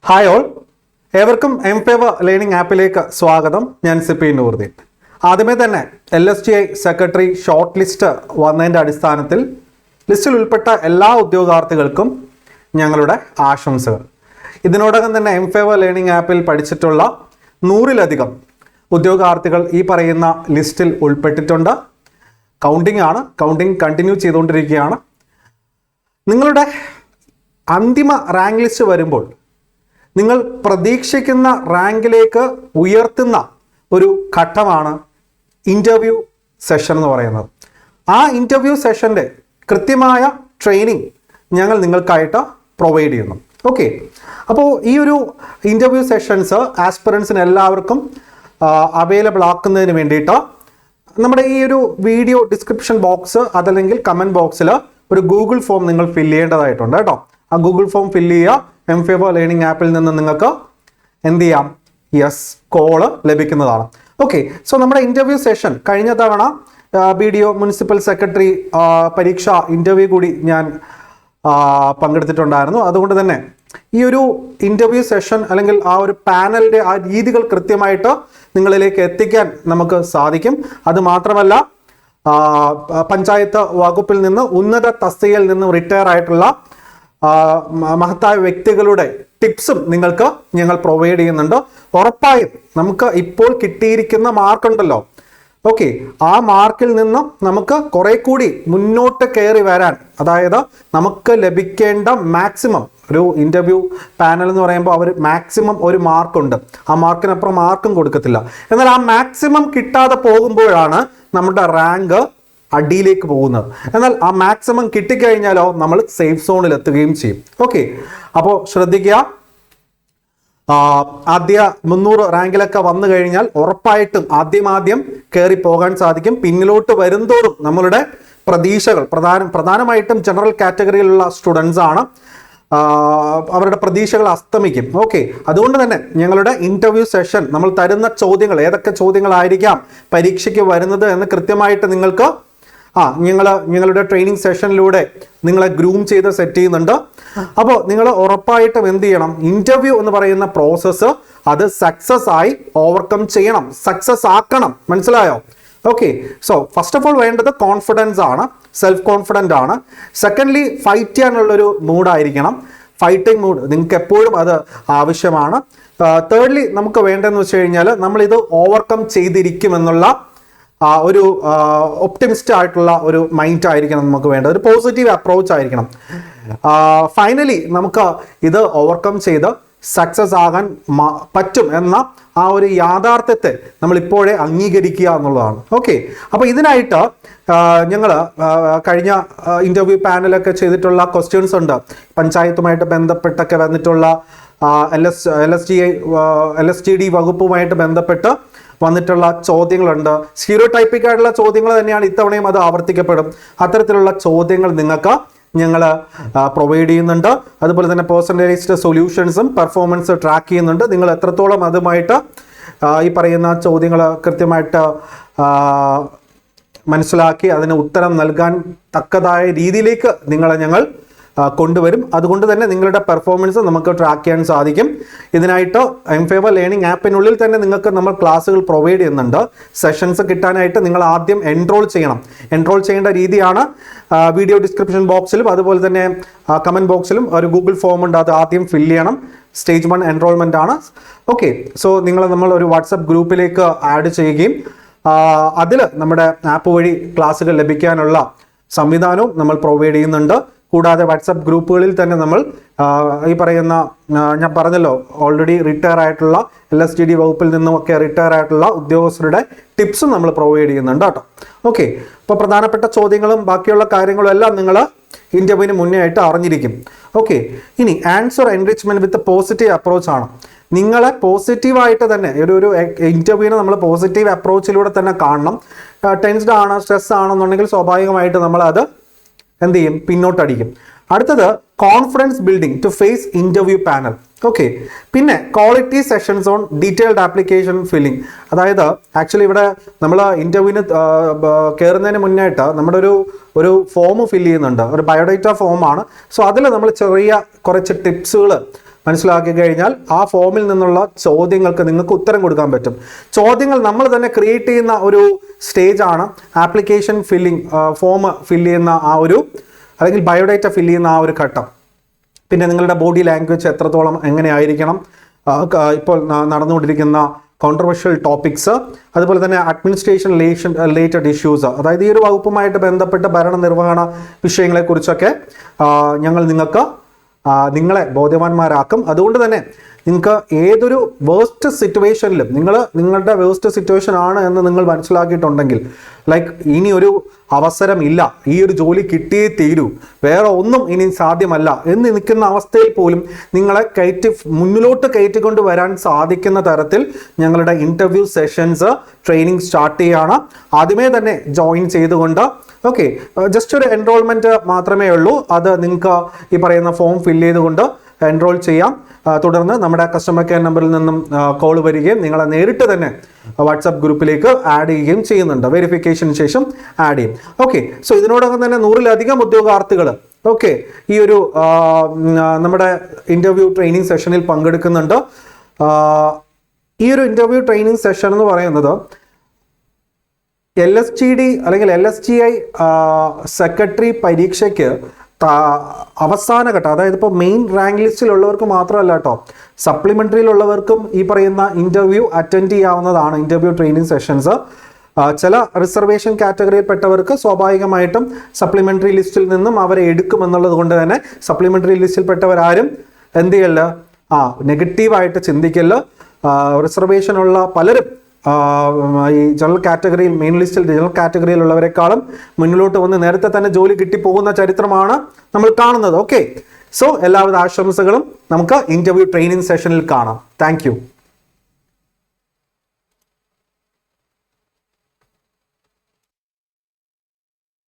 Hi all, ഏവർക്കും എംഫേവർ learning ആപ്പിലേക്ക് സ്വാഗതം. ഞാൻ സിപി നൂറുദ്ദീൻ. ആദ്യമേ തന്നെ LSTI സെക്രട്ടറി ഷോർട്ട് ലിസ്റ്റ് വന്നതിൻ്റെ അടിസ്ഥാനത്തിൽ ലിസ്റ്റിൽ ഉൾപ്പെട്ട എല്ലാ ഉദ്യോഗാർത്ഥികൾക്കും ഞങ്ങളുടെ ആശംസകൾ. ഇതിനോടകം തന്നെ എംഫേവർ ലേണിംഗ് ആപ്പിൽ പഠിച്ചിട്ടുള്ള 100-ലധികം ഉദ്യോഗാർത്ഥികൾ ഈ പറയുന്ന ലിസ്റ്റിൽ ഉൾപ്പെട്ടിട്ടുണ്ട്. കൗണ്ടിങ് കണ്ടിന്യൂ ചെയ്തുകൊണ്ടിരിക്കുകയാണ്. നിങ്ങളുടെ അന്തിമ റാങ്ക് ലിസ്റ്റ് വരുമ്പോൾ നിങ്ങൾ പ്രതീക്ഷിക്കുന്ന റാങ്കിലേക്ക് ഉയർത്തുന്ന ഒരു ഘട്ടമാണ് ഇൻ്റർവ്യൂ സെഷൻ എന്ന് പറയുന്നത്. ആ ഇൻ്റർവ്യൂ സെഷൻ്റെ കൃത്യമായ ട്രെയിനിങ് ഞങ്ങൾ നിങ്ങൾക്കായിട്ട് പ്രൊവൈഡ് ചെയ്യുന്നു. ഓക്കെ, അപ്പോൾ ഈ ഒരു ഇൻ്റർവ്യൂ സെഷൻസ് ആസ്പിറൻസിന് എല്ലാവർക്കും അവൈലബിൾ ആക്കുന്നതിന് വേണ്ടിയിട്ട് നമ്മുടെ ഈ ഒരു വീഡിയോ ഡിസ്ക്രിപ്ഷൻ ബോക്സ് അതല്ലെങ്കിൽ കമൻറ്റ് ബോക്സിൽ ഒരു ഗൂഗിൾ ഫോം നിങ്ങൾ ഫില്ല് ചെയ്യേണ്ടതായിട്ടുണ്ട് കേട്ടോ. ആ ഗൂഗിൾ ഫോം ഫില്ല് ചെയ്യുക. എംഫേവർ ലേണിംഗ് ആപ്പിൽ നിന്ന് നിങ്ങൾക്ക് എന്ത് ചെയ്യാം? കോള് ലഭിക്കുന്നതാണ്. ഓക്കെ, സോ നമ്മുടെ ഇൻ്റർവ്യൂ സെഷൻ കഴിഞ്ഞ തവണ BDO മുനിസിപ്പൽ സെക്രട്ടറി പരീക്ഷ ഇൻ്റർവ്യൂ കൂടി ഞാൻ പങ്കെടുത്തിട്ടുണ്ടായിരുന്നു. അതുകൊണ്ട് തന്നെ ഈ ഒരു ഇൻ്റർവ്യൂ സെഷൻ അല്ലെങ്കിൽ ആ ഒരു പാനലിൻ്റെ ആ രീതികൾ കൃത്യമായിട്ട് നിങ്ങളിലേക്ക് എത്തിക്കാൻ നമുക്ക് സാധിക്കും. അതുമാത്രമല്ല, പഞ്ചായത്ത് വകുപ്പിൽ നിന്ന് ഉന്നത തസ്തികയിൽ നിന്നും റിട്ടയർ ആയിട്ടുള്ള മഹത്തായ വ്യക്തികളുടെ ടിപ്സും നിങ്ങൾക്ക് ഞങ്ങൾ പ്രൊവൈഡ് ചെയ്യുന്നുണ്ട്. ഉറപ്പായും നമുക്ക് ഇപ്പോൾ കിട്ടിയിരിക്കുന്ന മാർക്കുണ്ടല്ലോ, ഓക്കെ, ആ മാർക്കിൽ നിന്നും നമുക്ക് കുറെ കൂടി മുന്നോട്ട് കയറി വരാൻ, അതായത് നമുക്ക് ലഭിക്കേണ്ട മാക്സിമം ഒരു ഇൻ്റർവ്യൂ പാനൽ എന്ന് പറയുമ്പോൾ അവർ മാക്സിമം ഒരു മാർക്കുണ്ട്, ആ മാർക്കിനപ്പുറം മാർക്കും കൊടുക്കത്തില്ല. എന്നാൽ ആ മാക്സിമം കിട്ടാതെ പോകുമ്പോഴാണ് നമ്മുടെ റാങ്ക് അടിയിലേക്ക് പോകുന്നത്. എന്നാൽ ആ മാക്സിമം കിട്ടിക്കഴിഞ്ഞാലോ നമ്മൾ സേഫ് സോണിൽ എത്തുകയും ചെയ്യും. ഓക്കെ, അപ്പോൾ ശ്രദ്ധിക്കുക. ആദ്യ 300 റാങ്കിലൊക്കെ വന്നു കഴിഞ്ഞാൽ ഉറപ്പായിട്ടും ആദ്യം കയറി പോകാൻ സാധിക്കും. പിന്നിലോട്ട് വരുന്തോറും നമ്മളുടെ പ്രതീക്ഷകൾ പ്രധാനമായിട്ടും ജനറൽ കാറ്റഗറിയിലുള്ള സ്റ്റുഡൻസ് ആണ്, അവരുടെ പ്രതീക്ഷകൾ അസ്തമിക്കും. ഓക്കെ, അതുകൊണ്ട് തന്നെ ഞങ്ങളുടെ ഇൻ്റർവ്യൂ സെഷൻ നമ്മൾ തരുന്ന ചോദ്യങ്ങൾ ഏതൊക്കെ ചോദ്യങ്ങളായിരിക്കാം പരീക്ഷയ്ക്ക് വരുന്നത് എന്ന് കൃത്യമായിട്ട് നിങ്ങൾക്ക് ഞങ്ങളുടെ ട്രെയിനിങ് സെഷനിലൂടെ നിങ്ങളെ ഗ്രൂം ചെയ്ത് സെറ്റ് ചെയ്യുന്നുണ്ട്. അപ്പോൾ നിങ്ങൾ ഉറപ്പായിട്ടും എന്ത് ചെയ്യണം? ഇൻ്റർവ്യൂ എന്ന് പറയുന്ന പ്രോസസ്സ് അത് സക്സസ് ആയി ഓവർകം ചെയ്യണം, സക്സസ് ആക്കണം. മനസ്സിലായോ? Okay, so first of all വേണ്ടത് കോൺഫിഡൻസ് ആണ്, സെൽഫ് കോൺഫിഡൻ്റ് ആണ്. സെക്കൻഡ്ലി ഫൈറ്റ് ചെയ്യാനുള്ളൊരു മൂഡായിരിക്കണം, ഫൈറ്റിംഗ് മൂഡ് നിങ്ങൾക്ക് എപ്പോഴും അത് ആവശ്യമാണ്. തേർഡ്ലി നമുക്ക് വേണ്ടതെന്ന് വെച്ച് കഴിഞ്ഞാൽ നമ്മളിത് ഓവർകം ചെയ്തിരിക്കുമെന്നുള്ള ഒരു ഒപ്റ്റിമിസ്റ്റ് ആയിട്ടുള്ള ഒരു മൈൻഡ് ആയിരിക്കണം നമുക്ക് വേണ്ടത്, ഒരു പോസിറ്റീവ് അപ്രോച്ച് ആയിരിക്കണം. ഫൈനലി നമുക്ക് ഇത് ഓവർകം ചെയ്ത് സക്സസ് ആകാൻ പറ്റും എന്ന ആ ഒരു യാഥാർത്ഥ്യത്തെ നമ്മൾ ഇപ്പോഴേ അംഗീകരിക്കുക എന്നുള്ളതാണ്. ഓക്കെ, അപ്പോൾ ഇതിനായിട്ട് ഞങ്ങൾ കഴിഞ്ഞ ഇൻ്റർവ്യൂ പാനലൊക്കെ ചെയ്തിട്ടുള്ള ക്വസ്റ്റ്യൻസ് ഉണ്ട്. പഞ്ചായത്തുമായിട്ട് ബന്ധപ്പെട്ടൊക്കെ വന്നിട്ടുള്ള LSTD വകുപ്പുമായിട്ട് ബന്ധപ്പെട്ട് വന്നിട്ടുള്ള ചോദ്യങ്ങളുണ്ട്. സ്റ്റീരിയോടൈപ്പിക് ആയിട്ടുള്ള ചോദ്യങ്ങൾ തന്നെയാണ് ഇത്തവണയും, അത് ആവർത്തിക്കപ്പെടും. അത്തരത്തിലുള്ള ചോദ്യങ്ങൾ നിങ്ങൾക്ക് ഞങ്ങൾ പ്രൊവൈഡ് ചെയ്യുന്നുണ്ട്. അതുപോലെ തന്നെ പേഴ്സണലൈസ്ഡ് സൊല്യൂഷൻസും പെർഫോമൻസ് ട്രാക്ക് ചെയ്യുന്നുണ്ട്. നിങ്ങൾ എത്രത്തോളം അതുമായിട്ട് ഈ പറയുന്ന ചോദ്യങ്ങൾ കൃത്യമായിട്ട് മനസ്സിലാക്കി അതിന് ഉത്തരം നൽകാൻ തക്കതായ രീതിയിലേക്ക് നിങ്ങളെ ഞങ്ങൾ കൊണ്ടുവരും. അതുകൊണ്ട് തന്നെ നിങ്ങളുടെ പെർഫോമൻസ് നമുക്ക് ട്രാക്ക് ചെയ്യാൻ സാധിക്കും. ഇതിനായിട്ട് എംഫേവർ ലേണിംഗ് ആപ്പിനുള്ളിൽ തന്നെ നിങ്ങൾക്ക് നമ്മൾ ക്ലാസ്സുകൾ പ്രൊവൈഡ് ചെയ്യുന്നുണ്ട്. സെഷൻസ് കിട്ടാനായിട്ട് നിങ്ങൾ ആദ്യം എൻറോൾ ചെയ്യണം. എൻറോൾ ചെയ്യേണ്ട രീതിയാണ് വീഡിയോ ഡിസ്ക്രിപ്ഷൻ ബോക്സിലും അതുപോലെ തന്നെ കമൻറ്റ് ബോക്സിലും ഒരു ഗൂഗിൾ ഫോം ഉണ്ട്, അത് ആദ്യം ഫില്ല് ചെയ്യണം. സ്റ്റേജ് 1 എൻറോൾമെൻ്റ് ആണ്. ഓക്കെ, സോ നമ്മൾ ഒരു വാട്സപ്പ് ഗ്രൂപ്പിലേക്ക് ആഡ് ചെയ്യുകയും അതിൽ നമ്മുടെ ആപ്പ് വഴി ക്ലാസ്സുകൾ ലഭിക്കാനുള്ള സംവിധാനവും നമ്മൾ പ്രൊവൈഡ് ചെയ്യുന്നുണ്ട്. കൂടാതെ വാട്സപ്പ് ഗ്രൂപ്പുകളിൽ തന്നെ നമ്മൾ ഈ പറയുന്ന ഞാൻ പറഞ്ഞല്ലോ ഓൾറെഡി റിട്ടയർ ആയിട്ടുള്ള LSTD വകുപ്പിൽ നിന്നുമൊക്കെ റിട്ടയർ ആയിട്ടുള്ള ഉദ്യോഗസ്ഥരുടെ ടിപ്സും നമ്മൾ പ്രൊവൈഡ് ചെയ്യുന്നുണ്ട് കേട്ടോ. ഓക്കെ, അപ്പോൾ പ്രധാനപ്പെട്ട ചോദ്യങ്ങളും ബാക്കിയുള്ള കാര്യങ്ങളും എല്ലാം നിങ്ങൾ ഇൻ്റർവ്യൂവിന് മുന്നേ ആയിട്ട് അറിഞ്ഞിരിക്കും. ഓക്കെ, ഇനി ആൻസർ എൻറിച്ച്മെൻറ്റ് വിത്ത് പോസിറ്റീവ് അപ്രോച്ച് ആണ്. നിങ്ങളെ പോസിറ്റീവായിട്ട് തന്നെ ഒരു ഇൻ്റർവ്യൂവിനെ നമ്മൾ പോസിറ്റീവ് അപ്രോച്ചിലൂടെ തന്നെ കാണണം. ടെൻസ്ഡ് ആണ്, സ്ട്രെസ് ആണെന്നുണ്ടെങ്കിൽ സ്വാഭാവികമായിട്ട് നമ്മളത് എന്ത് ചെയ്യും? പിന്നോട്ടടിക്കും. അടുത്തത് confidence building to face interview panel. Okay, പിന്നെ quality sessions on detailed application filling. അതായത് ആക്ച്വലി ഇവിടെ നമ്മൾ ഇൻ്റർവ്യൂവിന് കയറുന്നതിന് മുന്നായിട്ട് നമ്മുടെ ഒരു ഫോം ഫില്ല് ചെയ്യുന്നുണ്ട്, ഒരു ബയോഡേറ്റ ഫോമാണ്. സോ അതിൽ നമ്മൾ ചെറിയ കുറച്ച് ടിപ്സുകൾ മനസ്സിലാക്കി കഴിഞ്ഞാൽ ആ ഫോമിൽ നിന്നുള്ള ചോദ്യങ്ങൾക്ക് നിങ്ങൾക്ക് ഉത്തരം കൊടുക്കാൻ പറ്റും. ചോദ്യങ്ങൾ നമ്മൾ തന്നെ ക്രിയേറ്റ് ചെയ്യുന്ന ഒരു സ്റ്റേജാണ് ആപ്ലിക്കേഷൻ ഫില്ലിംഗ്, ഫോം ഫില്ല് ചെയ്യുന്ന ആ ഒരു, അല്ലെങ്കിൽ ബയോഡേറ്റ ഫില്ല് ചെയ്യുന്ന ആ ഒരു ഘട്ടം. പിന്നെ നിങ്ങളുടെ ബോഡി ലാംഗ്വേജ് എത്രത്തോളം എങ്ങനെയായിരിക്കണം, ഇപ്പോൾ നടന്നുകൊണ്ടിരിക്കുന്ന കോൺട്രവേഴ്ഷ്യൽ ടോപ്പിക്സ്, അതുപോലെ തന്നെ അഡ്മിനിസ്ട്രേഷൻ റിലേറ്റഡ് ഇഷ്യൂസ്, അതായത് ഈ ഒരു വകുപ്പുമായിട്ട് ബന്ധപ്പെട്ട ഭരണനിർവഹണ വിഷയങ്ങളെക്കുറിച്ചൊക്കെ ഞങ്ങൾ നിങ്ങളെ ബോധ്യവാന്മാരാക്കും. അതുകൊണ്ട് തന്നെ നിങ്ങൾക്ക് ഏതൊരു വേസ്റ്റ് സിറ്റുവേഷനിലും നിങ്ങളുടെ വേസ്റ്റ് സിറ്റുവേഷൻ ആണ് എന്ന് നിങ്ങൾ മനസ്സിലാക്കിയിട്ടുണ്ടെങ്കിൽ, ലൈക്ക് ഇനി ഒരു അവസരം ഇല്ല, ഈ ഒരു ജോലി കിട്ടിയേ തീരൂ, വേറെ ഒന്നും ഇനി സാധ്യമല്ല എന്ന് നിൽക്കുന്ന അവസ്ഥയിൽ പോലും നിങ്ങളെ മുന്നിലോട്ട് കയറ്റിക്കൊണ്ട് വരാൻ സാധിക്കുന്ന തരത്തിൽ ഞങ്ങളുടെ ഇൻ്റർവ്യൂ സെഷൻസ് ട്രെയിനിങ് സ്റ്റാർട്ട് ചെയ്യുകയാണ്. ആദ്യമേ തന്നെ ജോയിൻ ചെയ്തുകൊണ്ട് ഓക്കെ, ജസ്റ്റ് ഒരു എൻറോൾമെൻറ്റ് മാത്രമേ ഉള്ളൂ. അത് നിങ്ങൾക്ക് ഈ പറയുന്ന ഫോം ഫില്ല് ചെയ്തുകൊണ്ട് എൻറോൾ ചെയ്യാം. തുടർന്ന് നമ്മുടെ കസ്റ്റമർ കെയർ നമ്പറിൽ നിന്നും കോൾ വരികയും നിങ്ങളെ നേരിട്ട് തന്നെ വാട്സാപ്പ് ഗ്രൂപ്പിലേക്ക് ആഡ് ചെയ്യുകയും ചെയ്യുന്നുണ്ട്. വെരിഫിക്കേഷന് ശേഷം ആഡ് ചെയ്യും. ഓക്കെ, സോ ഇതിനോടകം തന്നെ 100-ലധികം ഉദ്യോഗാർത്ഥികൾ ഓക്കെ ഈ ഒരു നമ്മുടെ ഇൻ്റർവ്യൂ ട്രെയിനിങ് സെഷനിൽ പങ്കെടുക്കുന്നുണ്ട്. ഈ ഒരു ഇൻ്റർവ്യൂ ട്രെയിനിങ് സെഷൻ എന്ന് പറയുന്നത് LSTD അല്ലെങ്കിൽ LSTI സെക്രട്ടറി പരീക്ഷയ്ക്ക് അവസാന ഘട്ടം, അതായത് ഇപ്പോൾ മെയിൻ റാങ്ക് ലിസ്റ്റിലുള്ളവർക്ക് മാത്രമല്ല കേട്ടോ, സപ്ലിമെൻ്ററിയിലുള്ളവർക്കും ഈ പറയുന്ന ഇൻ്റർവ്യൂ അറ്റൻഡ് ചെയ്യാവുന്നതാണ്. ഇൻ്റർവ്യൂ ട്രെയിനിങ് സെഷൻസ് ചില റിസർവേഷൻ കാറ്റഗറിയിൽപ്പെട്ടവർക്ക് സ്വാഭാവികമായിട്ടും സപ്ലിമെൻ്ററി ലിസ്റ്റിൽ നിന്നും അവരെ എടുക്കുമെന്നുള്ളത് കൊണ്ട് തന്നെ സപ്ലിമെൻ്ററി ലിസ്റ്റിൽപ്പെട്ടവരാരും എന്ത് ചെയ്യല്ല, നെഗറ്റീവായിട്ട് ചിന്തിക്കല്ല. റിസർവേഷനുള്ള പലരും ഈ ജനറൽ കാറ്റഗറിയിൽ, മെയിൻ ലിസ്റ്റിൽ ജനറൽ കാറ്റഗറിയിലുള്ളവരെക്കാളും മുന്നിലോട്ട് വന്ന് നേരത്തെ തന്നെ ജോലി കിട്ടിപ്പോകുന്ന ചരിത്രമാണ് നമ്മൾ കാണുന്നത്. ഓക്കെ, സോ എല്ലാവിധ ആശംസകളും. നമുക്ക് ഇൻ്റർവ്യൂ ട്രെയിനിങ് സെഷനിൽ കാണാം. താങ്ക്